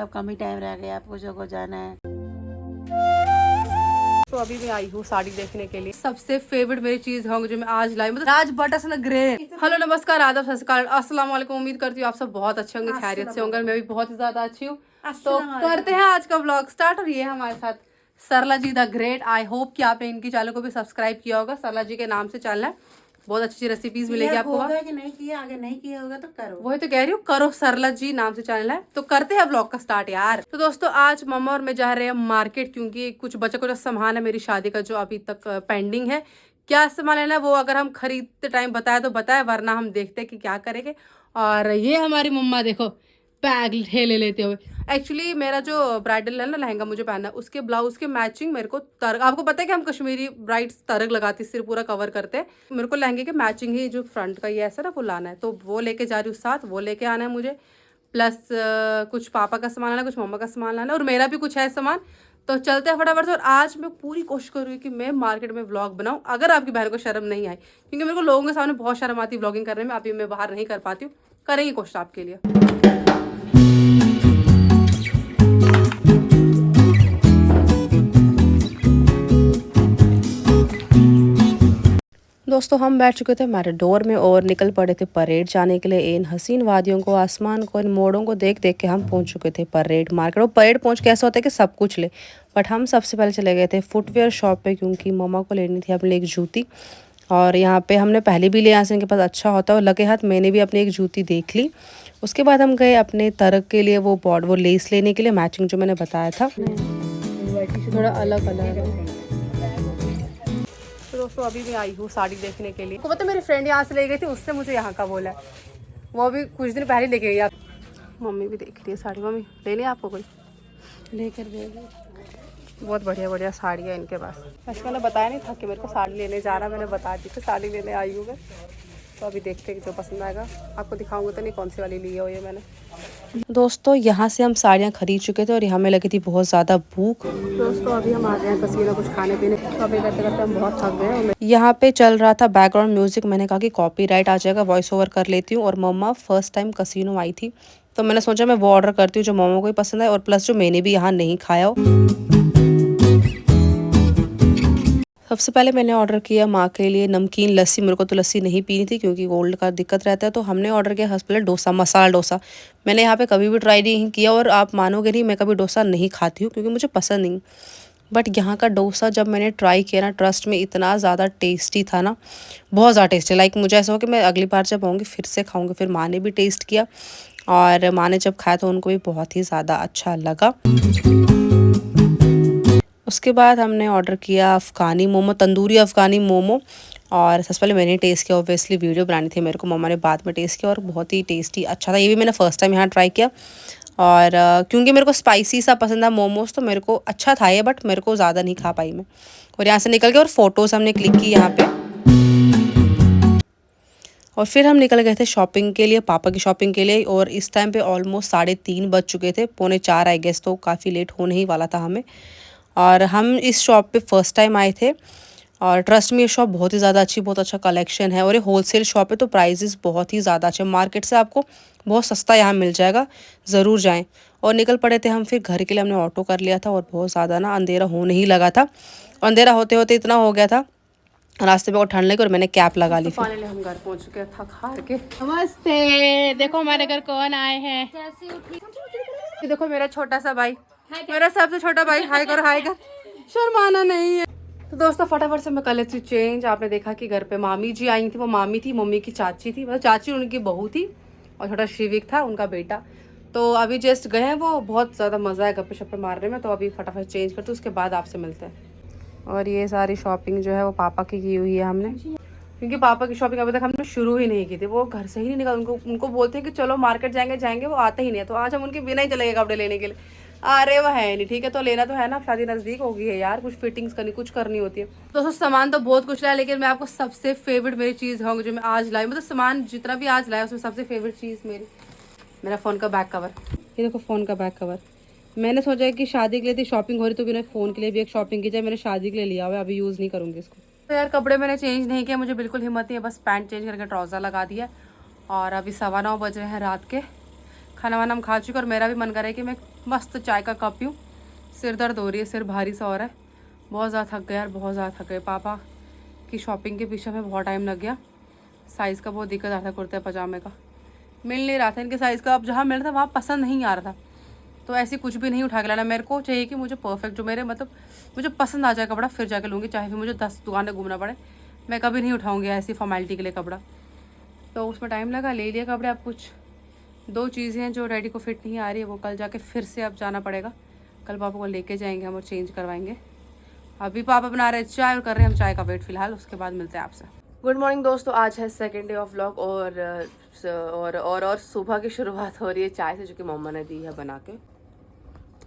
अब कम ही टाइम रह गया, आपको जो को जाना है। तो अभी मैं आई हूँ साड़ी देखने के लिए। सबसे फेवरेट मेरी चीज होंगी जो मैं आज लाई, मतलब राज बटरफ्लाई ग्रे। हेलो नमस्कार आदाब सत श्री अकाल अस्सलाम वालेकुम। उम्मीद करती हूँ आप सब बहुत अच्छे होंगे, खैरियत से होंगे। मैं भी बहुत ही ज्यादा अच्छी हूँ। तो करते हैं आज का ब्लॉग स्टार्ट। और ये है हमारे साथ सरला जी द ग्रेट। आई होप कि आपने इनकी चैनल को भी सब्सक्राइब किया होगा। सरला जी के नाम से चैनल है, बहुत अच्छी रेसिपीज मिलेगी आपको। कि नहीं किया, आगे नहीं किया होगा तो करो। वही तो कह रही हूँ, करो। सरला जी नाम से चैनल है। तो करते हैं ब्लॉग का स्टार्ट यार। तो दोस्तों आज मम्मा और मैं जा रहे हैं मार्केट, क्योंकि कुछ बचा कुछ सामान है मेरी शादी का जो अभी तक पेंडिंग है। क्या सामान लेना है वो अगर हम खरीदते टाइम बताए तो बताए, वरना हम देखते हैं कि क्या करेंगे। और ये हमारी मम्मा देखो बैग ठेले लेते हुए। एक्चुअली मेरा जो ब्राइडल है ना लहंगा मुझे पहनना है, उसके ब्लाउज के मैचिंग मेरे को तरग, आपको पता है कि हम कश्मीरी ब्राइड्स तरग लगाती, सिर पूरा कवर करते हैं। मेरे को लहंगे के मैचिंग ही जो फ्रंट का ये ऐसा ना वो लाना है, तो वो लेके जा रही हूँ साथ। वो लेके आना है मुझे, प्लस कुछ पापा का सामान लाना है, कुछ मम्मा का सामान लाना है, और मेरा भी कुछ है सामान। तो चलते हैं फटाफट से। और आज मैं पूरी कोशिश कर रही हूँ कि मैं मार्केट में व्लॉग बनाऊँ, अगर आपकी बहन को शर्म नहीं आई, क्योंकि मेरे को लोगों के सामने बहुत शर्म आती है व्लॉगिंग करने में। अभी मैं बाहर नहीं कर पाती हूँ, करेंगी कोशिश आपके लिए। दोस्तों हम बैठ चुके थे मैटाडोर में और निकल पड़े थे परेड जाने के लिए। इन हसीन वादियों को, आसमान को, इन मोड़ों को देख देख के हम पहुंच चुके थे परेड मार्केट। और परेड पहुंच के ऐसा होता है कि सब कुछ ले, बट हम सबसे पहले चले गए थे फुटवेयर शॉप पे, क्योंकि मम्मा को लेनी थी अपने लिए एक जूती। और यहाँ पे हमने पहले भी लिया से इनके पास अच्छा होता है, और लगे हाथ मैंने भी अपनी एक जूती देख ली। उसके बाद हम गए अपने तरक के लिए वो लेस लेने के लिए, मैचिंग जो मैंने बताया था। थोड़ा अलग अलग। तो दोस्तों अभी मैं आई हूँ साड़ी देखने के लिए। तो पता मेरी फ्रेंड यहाँ से ले गई थी, उसने मुझे यहाँ का बोला है। वो अभी कुछ दिन पहले लेके गई। मम्मी भी देख रही है साड़ी। मम्मी लेनी है आपको कोई? लेकर देगी। बहुत बढ़िया बढ़िया साड़ी है इनके पास। वैसे मैंने बताया नहीं था कि मेरे को साड़ी लेने जाना, मैंने बता दी थी साड़ी लेने आई हूँ मैं। तो अभी देखते हैं जो पसंद आएगा। आपको दिखाऊंगा तो नहीं कौन सी वाली ली है ये मैंने। दोस्तों यहाँ से हम साड़ियाँ खरीद चुके थे और यहाँ में लगी थी बहुत ज़्यादा भूख। दोस्तों अभी हम आ गए हैं कसीना कुछ खाने पीने। तो अभी करते करते हम बहुत थक गए। यहाँ पे चल रहा था बैकग्राउंड म्यूजिक। मैंने कहा कि कॉपीराइट आ जाएगा, वॉइस ओवर कर लेती हूँ। और मम्मा फर्स्ट टाइम कसीनो आई थी, तो मैंने सोचा मैं वो ऑर्डर करती हूँ जो मम्मा को ही पसंद है, और प्लस जो मैंने भी यहाँ नहीं खाया हो। सबसे पहले मैंने ऑर्डर किया माँ के लिए नमकीन लस्सी। मेरे को तो लस्सी नहीं पीनी थी क्योंकि कोल्ड का दिक्कत रहता है। तो हमने ऑर्डर किया सबसे पहले डोसा, मसाला डोसा। मैंने यहाँ पे कभी भी ट्राई नहीं किया, और आप मानोगे नहीं मैं कभी डोसा नहीं खाती हूँ क्योंकि मुझे पसंद नहीं। बट यहाँ का डोसा जब मैंने ट्राई किया ना, ट्रस्ट में इतना ज़्यादा टेस्टी था ना, बहुत ज़्यादा टेस्टी। लाइक मुझे ऐसा हो कि मैं अगली बार जब आऊँगी फिर से खाऊँगी। फिर माँ ने भी टेस्ट किया, और माँ ने जब खाया तो उनको भी बहुत ही ज़्यादा अच्छा लगा। उसके बाद हमने ऑर्डर किया अफ़गानी मोमो, तंदूरी अफ़गानी मोमो। और सबसे पहले मैंने टेस्ट किया, ऑब्वियसली वीडियो बनानी थी मेरे को, मम्मा ने बाद में टेस्ट किया, और बहुत ही टेस्टी अच्छा था। ये भी मैंने फ़र्स्ट टाइम यहाँ ट्राई किया। और क्योंकि मेरे को स्पाइसी सा पसंद है मोमोज, तो मेरे को अच्छा था ये, बट मेरे को ज़्यादा नहीं खा पाई मैं। और यहाँ से निकल गए और फ़ोटोज़ हमने क्लिक की यहाँ पे। और फिर हम निकल गए थे शॉपिंग के लिए, पापा की शॉपिंग के लिए। और इस टाइम पे ऑलमोस्ट 3:30 बज चुके थे, 3:45 आई गेस, तो काफ़ी लेट होने ही वाला था हमें। और हम इस शॉप पे फर्स्ट टाइम आए थे, और ट्रस्ट में ये शॉप बहुत ही ज़्यादा अच्छी, बहुत अच्छा कलेक्शन है। और ये होलसेल शॉप है, तो प्राइजेस बहुत ही ज़्यादा अच्छे, मार्केट से आपको बहुत सस्ता यहाँ मिल जाएगा, ज़रूर जाएं। और निकल पड़े थे हम फिर घर के लिए। हमने ऑटो कर लिया था, और बहुत ज़्यादा ना अंधेरा होने ही लगा था। अंधेरा होते होते इतना हो गया था, रास्ते में को ठंड लगी, और मैंने कैप लगा ली। तो फाइनली हम घर पहुँच चुके थक हार के। नमस्ते, देखो हमारे घर कौन आए हैं। ये देखो मेरा छोटा सा भाई, मेरा सबसे छोटा भाई। हाय कर, हाय कर, शर्माना नहीं है। तो दोस्तों फटाफट से मैं कर लेती हूँ चेंज। आपने देखा कि घर पे मामी जी आई थी। वो मामी थी, मम्मी की चाची थी, मतलब चाची उनकी बहू थी, और छोटा शिविक था उनका बेटा। तो अभी जस्ट गए हैं वो। बहुत ज़्यादा मज़ा है गप्पे शप्पे मारने में। तो अभी फटाफट चेंज करते उसके बाद आपसे मिलते हैं। और ये सारी शॉपिंग जो है वो पापा की हुई है हमने, क्योंकि पापा की शॉपिंग अभी तक हमने शुरू ही नहीं की थी। वो घर से ही नहीं निकल, उनको बोलते हैं कि चलो मार्केट जाएंगे, वो आते ही नहीं है। तो आज हम उनके बिना ही चले गए कपड़े लेने के लिए। अरे वो है नहीं, ठीक है तो लेना तो है ना, शादी नज़दीक हो गई है यार, कुछ फिटिंग्स करनी, कुछ करनी होती है। दोस्तों सामान तो बहुत कुछ लाया, लेकिन मैं आपको सबसे फेवरेट मेरी चीज़ होंगी जो मैं आज लाई, मतलब सामान जितना भी आज लाया उसमें सबसे फेवरेट चीज़ मेरा फ़ोन का बैक कवर। ये देखो फ़ोन का बैक कवर। मैंने सोचा कि शादी के लिए थी शॉपिंग हो रही, तो बिना फ़ोन के लिए भी एक शॉपिंग की जाए। मैंने शादी के लिए लिया हुआ है, अभी यूज़ नहीं करूँगी इसको। तो यार कपड़े मैंने चेंज नहीं किया, मुझे बिल्कुल हिम्मत नहीं है। बस पैंट चेंज करके ट्राउज़र लगा दिया। और अभी 9:15 बज रहे हैं रात के। खाना वाना हम खा चुके, और मेरा भी मन कर रहा है कि मैं मस्त चाय का कप पीऊँ। सिर दर्द हो रही है, सिर भारी सा हो रहा है, बहुत ज़्यादा थक गए यार, बहुत ज़्यादा थक गए। पापा की शॉपिंग के पीछे में बहुत टाइम लग गया। साइज़ का बहुत दिक्कत आता है कुर्ते पजामे का, मिल नहीं रहा था इनके साइज़ का। अब जहाँ मिल रहा था वहाँ पसंद नहीं आ रहा था, तो ऐसे कुछ भी नहीं उठा के लाना। मेरे को चाहिए कि मुझे परफेक्ट, जो मेरे मतलब मुझे पसंद आ जाए कपड़ा, फिर जाके लूँगी, चाहे फिर मुझे 10 दुकानें घूमना पड़े। मैं कभी नहीं उठाऊँगी ऐसी फॉर्मेलिटी के लिए कपड़ा। तो उसमें टाइम लगा, ले लिया कपड़े। अब कुछ 2 चीज़ें हैं जो डैडी को फिट नहीं आ रही है, वो कल जाके फिर से अब जाना पड़ेगा। कल पापा को लेके जाएंगे हम और चेंज करवाएंगे। अभी पापा बना रहे चाय और कर रहे हैं हम चाय का वेट फिलहाल, उसके बाद मिलते हैं आपसे। गुड मॉर्निंग दोस्तों, आज है सेकेंड डे ऑफ व्लॉग और सुबह की शुरुआत हो रही है चाय से, जो कि मम्मा ने दी है बना के।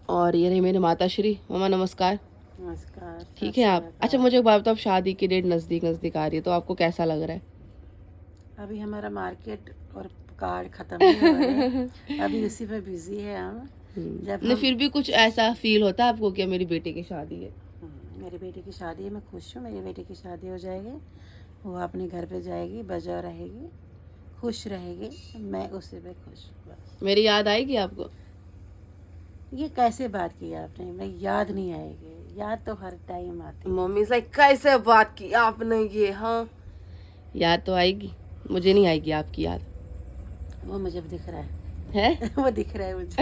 और ये रही मेरी माता श्री। मम्मा नमस्कार। नमस्कार। ठीक है आप? अच्छा मुझे एक बात बताओ, शादी की डेट नज़दीक नज़दीक आ रही है, तो आपको कैसा लग रहा है? अभी हमारा मार्केट और कार्ड खत्म नहीं हो रहा है, अभी उसी पे बिजी है हम। नहीं फिर भी कुछ ऐसा फील होता है आपको कि मेरी बेटी की शादी है? मेरी बेटी की शादी है, मैं खुश हूँ। मेरी बेटी की शादी हो जाएगी, वो अपने घर पे जाएगी, बजा रहेगी, खुश रहेगी, मैं उसी पे खुश हूँ बस। मेरी याद आएगी आपको? ये कैसे बात की आपने? मैं याद नहीं आएगी, याद तो हर टाइम आती है। मम्मी से कैसे बात की आपने ये? हाँ याद तो आएगी, मुझे नहीं आएगी आपकी याद। वो मुझे दिख रहा है? वो दिख रहा है मुझे।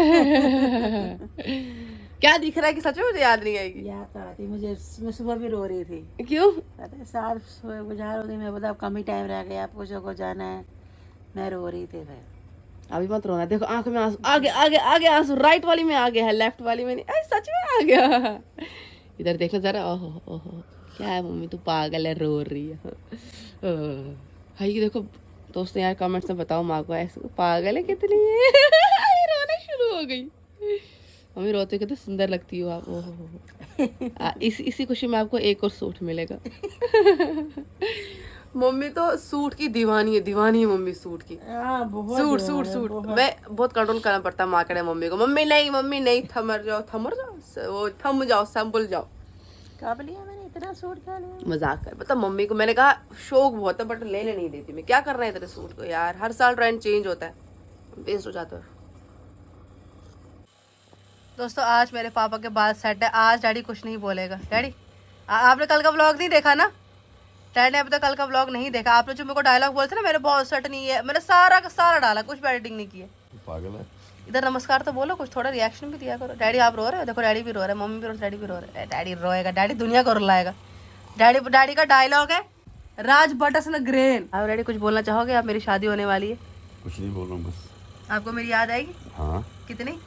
क्या दिख रहा है कि सच में मुझे याद नहीं आएगी? याद तो आती मुझे। मैं सुबह भी रो रही थी। क्यों? अरे साथ गुजार हो गई, मैं बोला अब कम ही टाइम रह गया, पूछो को जाना है, मैं रो रही थी फिर। अभी मत रोना, देखो आंखों में आंसू, आगे आगे आगे आंसू, राइट वाली में आ गया है, लेफ्ट वाली में नहीं। अरे सच में आ गया। इधर देखना जरा। ओहो ओहो, क्या है मम्मी तू पागल है, रो रही है। भाई देखो दोस्तों यार, कमेंट्स में बताओ माँ को ऐसे पागल है कितनी है। रोना शुरू हो गई। मम्मी रोते कितने सुंदर लगती हो आप। ओहो, इसी खुशी में आपको एक और सूट मिलेगा। मम्मी तो सूट की दीवानी है मम्मी, सूट की। बहुत सूट मैं बहुत कंट्रोल करना पड़ता है माँ के मम्मी को। मम्मी नहीं, थमर जाओ, वो थम जाओ, संभल जाओ। कब लिया मैंने इतना सूट? क्या लिया? मजाक कर, मतलब मम्मी को मैंने कहा शौक बहुत है बट लेने नहीं देती मैं। क्या करना है तेरे सूट को यार, हर साल ट्रेंड चेंज होता है, वेस्ट हो जाता है। दोस्तों आज मेरे पापा के बाल सेट है, आज डैडी कुछ नहीं बोलेगा। डैडी आपने कल का व्लॉग नहीं देखा ना? डैडी ने अभी तक कल का व्लॉग नहीं देखा। आपने जो मेरे को डायलॉग बोले थे ना, मेरे बहुत सेट नहीं है, मैंने सारा का सारा डाला, कुछ भी एडिटिंग नहीं की है। पागल है। इधर नमस्कार तो बोलो, कुछ थोड़ा रिएक्शन भी दिया करो। डैडी आप रो रहे हो, देखो डैडी भी रो रहा है, मम्मी भी रो रही है, डैडी भी रो रहा है। डैडी रोएगा, डैडी दुनिया को रुलाएगा। डैडी का डायलॉग है राज बटस न ग्रेन। आप डैडी कुछ बोलना चाहोगे? आप, मेरी शादी होने वाली है। कुछ नहीं बोल रहा हूँ बस। आपको मेरी याद आएगी? हाँ कितनी?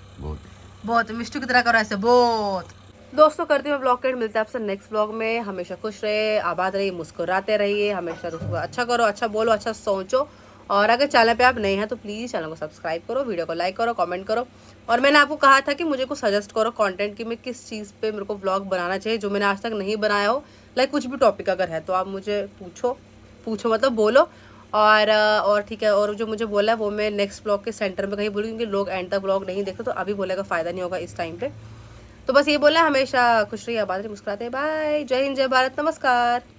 बहुत। मिष्टू की तरह करो ऐसे बहुत। दोस्तों करती हूँ ब्लॉग के, मिलते हैं आपसे नेक्स्ट ब्लॉग में। हमेशा खुश रहिए, आबाद रहिए, मुस्कुराते रहिए, हमेशा अच्छा करो, अच्छा बोलो, अच्छा सोचो। और अगर चैनल पे आप नए हैं तो प्लीज़ चैनल को सब्सक्राइब करो, वीडियो को लाइक करो, कमेंट करो। और मैंने आपको कहा था कि मुझे कुछ सजेस्ट करो कंटेंट की, मैं किस चीज़ पे मेरे को व्लॉग बनाना चाहिए जो मैंने आज तक नहीं बनाया हो। लाइक कुछ भी टॉपिक अगर है तो आप मुझे पूछो मतलब बोलो। और ठीक है, और जो मुझे बोला है वो मैं नेक्स्ट ब्लॉग के सेंटर में कहीं बोलूँगी, क्योंकि लोग एंड तक ब्लॉग नहीं देखते, तो अभी बोलेगा फ़ायदा नहीं होगा इस टाइम पे। तो बस ये बोलना है, हमेशा खुश रहिए, आबाद रहिए, मुस्कुराते, बाय, जय हिंद, जय भारत, नमस्कार।